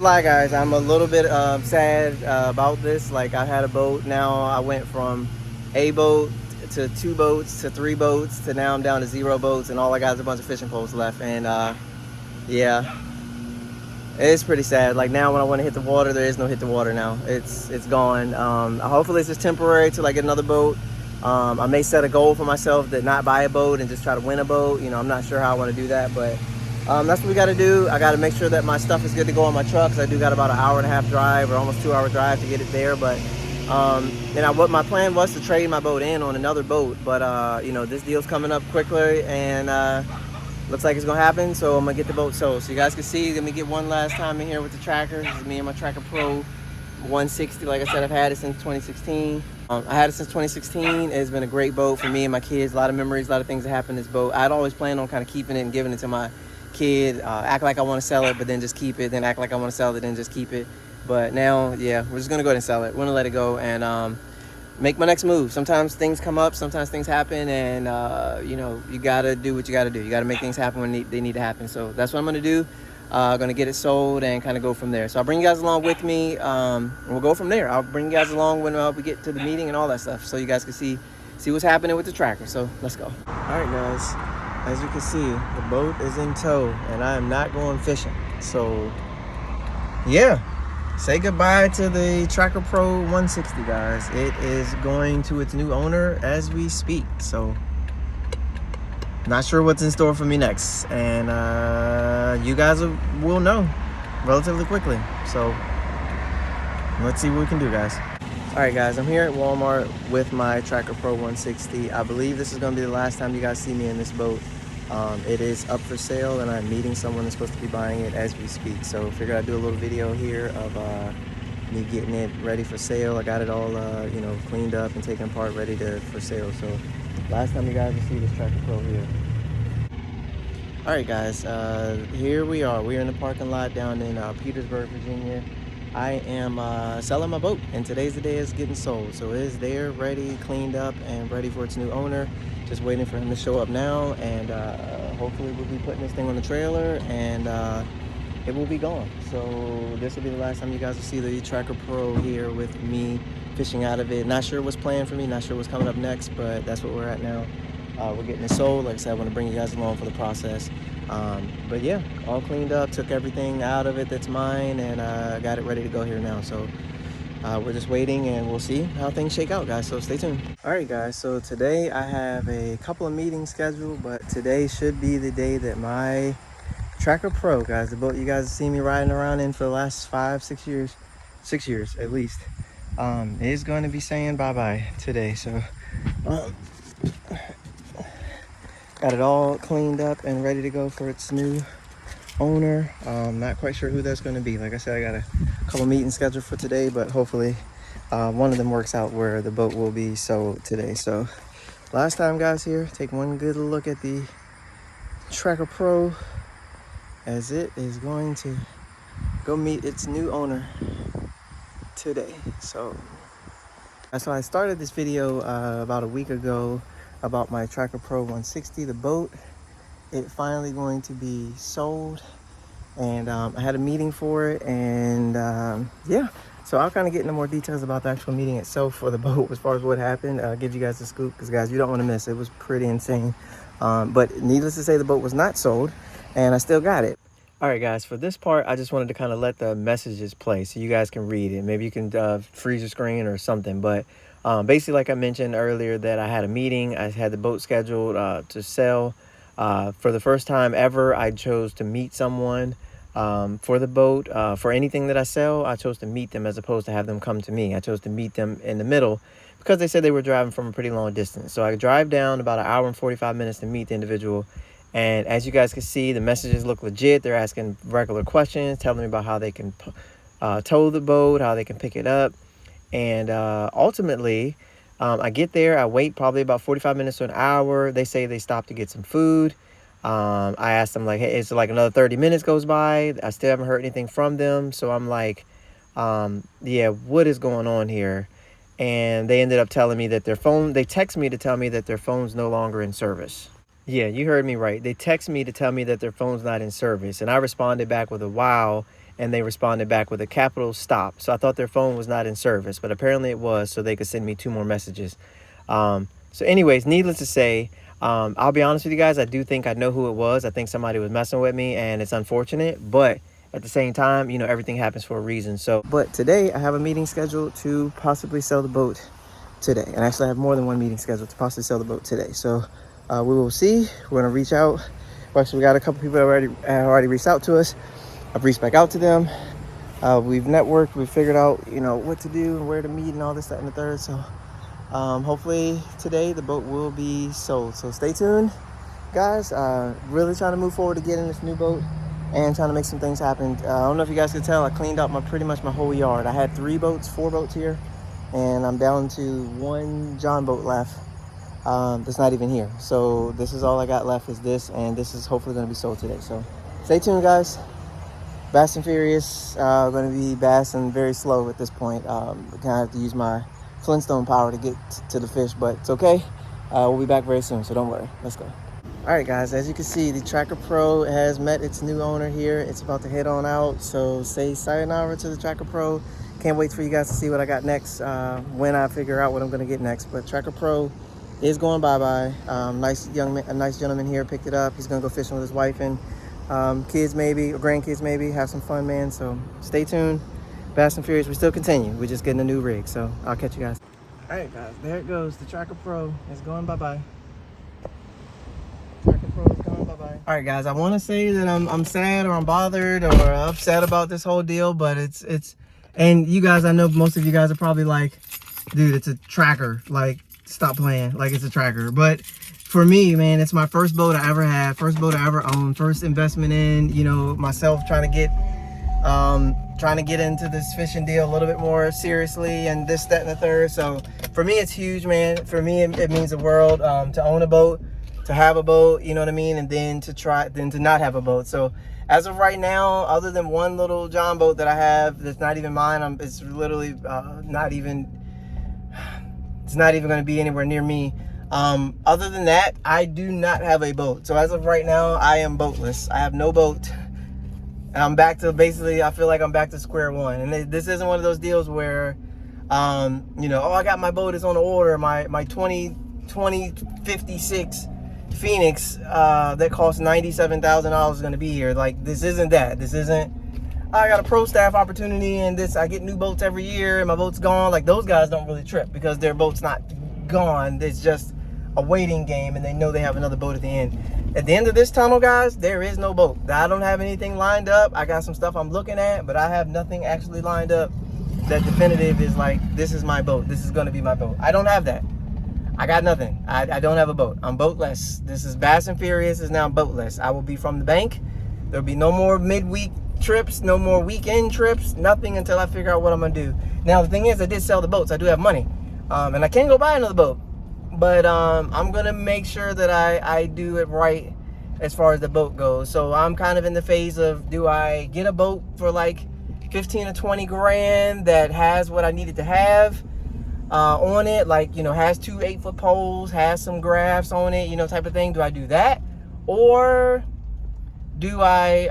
Lie, guys, I'm a little bit sad about this. Like, I had a boat. Now I went from a boat to two boats to three boats to now I'm down to zero boats, and all I got is a bunch of fishing poles left. And yeah, it's pretty sad. Like, now when I want to hit the water, there is no hit the water now. It's gone. Hopefully it's just temporary till I get another boat. I may set a goal for myself to not buy a boat and just try to win a boat. I'm not sure how I want to do that, but that's what we got to do. I got to make sure that my stuff is good to go on my truck, because I do got about an hour and a half drive, or almost 2 hour drive to get it there. But what my plan was to trade my boat in on another boat, but this deal's coming up quickly, and looks like it's gonna happen. So I'm gonna get the boat sold. So you guys can see, let me get one last time in here with the Tracker. This is me and my Tracker Pro 160. Like I said, I've had it since 2016. I had it since 2016. It's been a great boat for me and my kids. A lot of memories, a lot of things that happened in this boat. I'd always planned on kind of keeping it and giving it to my kid, act like I want to sell it, but then just keep it, then act like I want to sell it, then just keep it. But now, yeah, we're just gonna go ahead and sell it. We're gonna let it go and make my next move. Sometimes things come up, sometimes things happen, and you gotta do what you gotta do. You gotta make things happen when they need to happen. So that's what I'm gonna do. Gonna get it sold and kind of go from there. So I'll bring you guys along with me, and we'll go from there. I'll bring you guys along when we get to the meeting and all that stuff, so you guys can see what's happening with the Tracker. So let's go. All right, guys. As you can see, the boat is in tow, and I am not going fishing. So yeah, say goodbye to the Tracker Pro 160, guys. It is going to its new owner as we speak. So not sure what's in store for me next, and you guys will know relatively quickly. So let's see what we can do, guys. All right, guys, I'm here at Walmart with my Tracker Pro 160. I believe this is going to be the last time you guys see me in this boat. It is up for sale, and I'm meeting someone that's supposed to be buying it as we speak. So figured I'd do a little video here of me getting it ready for sale. I got it all cleaned up and taken apart, ready for sale. So last time you guys will see this Tracker Pro here. All right, guys, here we are. We're in the parking lot down in Petersburg, Virginia. I am selling my boat, and today's the day it's getting sold. So it is there, ready, cleaned up, and ready for its new owner. Just waiting for him to show up now, and hopefully we'll be putting this thing on the trailer, and it will be gone. So this will be the last time you guys will see the Tracker Pro here with me fishing out of it. Not sure what's planned for me, not sure what's coming up next, but that's what we're at now. We're getting it sold. Like I said, I want to bring you guys along for the process. But yeah, all cleaned up, took everything out of it that's mine, and got it ready to go here now. So we're just waiting, and we'll see how things shake out, guys. So stay tuned. All right, guys, so today I have a couple of meetings scheduled, but today should be the day that my Tracker Pro, guys, the boat you guys have seen me riding around in for the last 5-6 years, 6 years at least, is going to be saying bye-bye today. So got it all cleaned up and ready to go for its new owner. Not quite sure who that's going to be. Like I said, I got a couple meetings scheduled for today, but hopefully one of them works out where the boat will be sold today. So last time, guys, here, take one good look at the Tracker Pro as it is going to go meet its new owner today. So I started this video about a week ago about my Tracker Pro 160, the boat. It finally going to be sold, and I had a meeting for it, and yeah, so I'll kind of get into more details about the actual meeting itself for the boat as far as what happened. Give you guys the scoop, because guys, you don't want to miss it. It was pretty insane, but needless to say, the boat was not sold, and I still got it. All right, guys, for this part, I just wanted to kind of let the messages play so you guys can read it. Maybe you can freeze your screen or something, but basically, like I mentioned earlier, that I had a meeting. I had the boat scheduled to sell. For the first time ever, I chose to meet someone for the boat. For anything that I sell, I chose to meet them as opposed to have them come to me. I chose to meet them in the middle because they said they were driving from a pretty long distance. So I drive down about an hour and 45 minutes to meet the individual. And as you guys can see, the messages look legit. They're asking regular questions, telling me about how they can tow the boat, how they can pick it up. And ultimately, I get there, I wait probably about 45 minutes to an hour. They say they stopped to get some food. I asked them, like, hey, it's like another 30 minutes goes by. I still haven't heard anything from them. So I'm like, yeah, what is going on here? And they ended up telling me that they text me to tell me that their phone's no longer in service. Yeah, you heard me right. They text me to tell me that their phone's not in service. And I responded back with a wow. and they responded back with a capital stop. So I thought their phone was not in service, but apparently it was, so they could send me 2 more messages. So anyways, needless to say, I'll be honest with you guys, I do think I know who it was. I think somebody was messing with me, and it's unfortunate, but at the same time, you know, everything happens for a reason. So, but today I have a meeting scheduled to possibly sell the boat today. And actually I have more than one meeting scheduled to possibly sell the boat today. So we will see. We're gonna reach out. Well, actually, we got a couple people that already reached out to us. I've reached back out to them. We've networked, we've figured out, you know, what to do and where to meet and all this, that, and the third. So hopefully today the boat will be sold. So stay tuned, guys. Really trying to move forward to getting this new boat and trying to make some things happen. I don't know if you guys can tell, I cleaned out pretty much my whole yard. I had 4 boats here, and I'm down to 1 John boat left that's not even here. So this is all I got left is this, and this is hopefully going to be sold today. So stay tuned, guys. Bass and Furious, going to be bassing very slow at this point. Kind of have to use my Flintstone power to get to the fish, but it's okay. We'll be back very soon, so don't worry. Let's go. All right, guys, as you can see, the Tracker Pro has met its new owner here. It's about to head on out, so say sayonara to the Tracker Pro. Can't wait for you guys to see what I got next when I figure out what I'm going to get next. But Tracker Pro is going bye-bye. A nice gentleman here picked it up. He's going to go fishing with his wife and kids maybe, or grandkids maybe. Have some fun, man. So stay tuned. Bass and Furious, we still continue. We're just getting a new rig, so I'll catch you guys. All right, guys, there it goes. The Tracker Pro is going bye-bye. Tracker Pro is going bye-bye. All right, guys, I want to say that I'm sad or I'm bothered or upset about this whole deal, but it's and you guys, I know most of you guys are probably like, dude, it's a Tracker. Like, stop playing. Like, it's a Tracker. But for me, man, it's my first boat I ever had, first boat I ever owned, first investment in, you know, myself trying to get into this fishing deal a little bit more seriously and this, that, and the third. So for me, it's huge, man. For me, it means the world to own a boat, to have a boat, you know what I mean? And then to not have a boat. So as of right now, other than 1 little John boat that I have that's not even mine, it's literally it's not even going to be anywhere near me. Other than that, I do not have a boat. So as of right now, I am boatless. I have no boat. And I'm back to basically, I feel like I'm back to square one. And this isn't one of those deals where, you know, oh, I got my boat, it's on the order. My 2056 Phoenix that costs $97,000 is going to be here. Like, this isn't that. This isn't, I got a pro staff opportunity and this, I get new boats every year and my boat's gone. Like, those guys don't really trip because their boat's not gone. It's just a waiting game and they know they have another boat at the end. At the end of this tunnel, guys, there is no boat. I don't have anything lined up. I got some stuff I'm looking at, but I have nothing actually lined up that definitive is like, this is my boat. This is going to be my boat. I don't have that. I got nothing. I don't have a boat. I'm boatless. This is Bass and Furious is now boatless. I will be from the bank. There'll be no more midweek trips, no more weekend trips, nothing until I figure out what I'm going to do. Now, the thing is, I did sell the boats. I do have money. And I can go buy another boat. But I'm going to make sure that I do it right as far as the boat goes. So I'm kind of in the phase of, do I get a boat for like 15 or 20 grand that has what I needed to have on it? Like, you know, has 2 8-foot poles, has some graphs on it, you know, type of thing. Do I do that? Or do I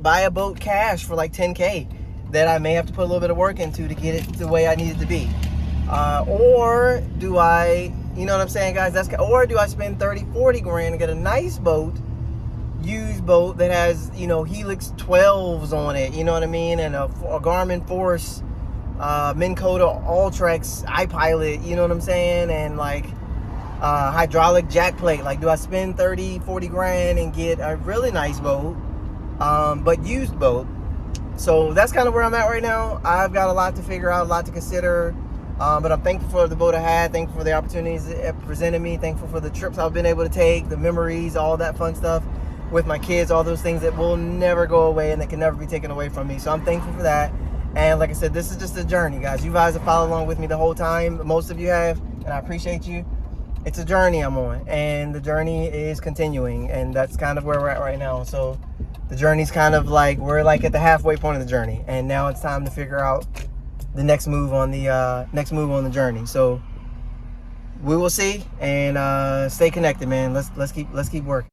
buy a boat cash for like 10K? That I may have to put a little bit of work into to get it the way I need it to be. Or do I, you know what I'm saying, guys? Or do I spend 30, 40 grand and get a nice boat, used boat that has, you know, Helix 12s on it, you know what I mean? And a Garmin Force, Minn Kota Alltrex iPilot, you know what I'm saying? And like hydraulic jack plate. Like, do I spend 30, 40 grand and get a really nice boat, but used boat? So that's kind of where I'm at right now. I've got a lot to figure out, a lot to consider. But I'm thankful for the boat I had, thankful for the opportunities it presented me, thankful for the trips I've been able to take, the memories, all that fun stuff with my kids, all those things that will never go away and that can never be taken away from me. So I'm thankful for that. And like I said, this is just a journey, guys. You guys have followed along with me the whole time. Most of you have, and I appreciate you. It's a journey I'm on, and the journey is continuing, and that's kind of where we're at right now. So the journey's kind of like, we're like at the halfway point of the journey, and now it's time to figure out the next move on the journey. So we will see, and stay connected, man. Let's keep working.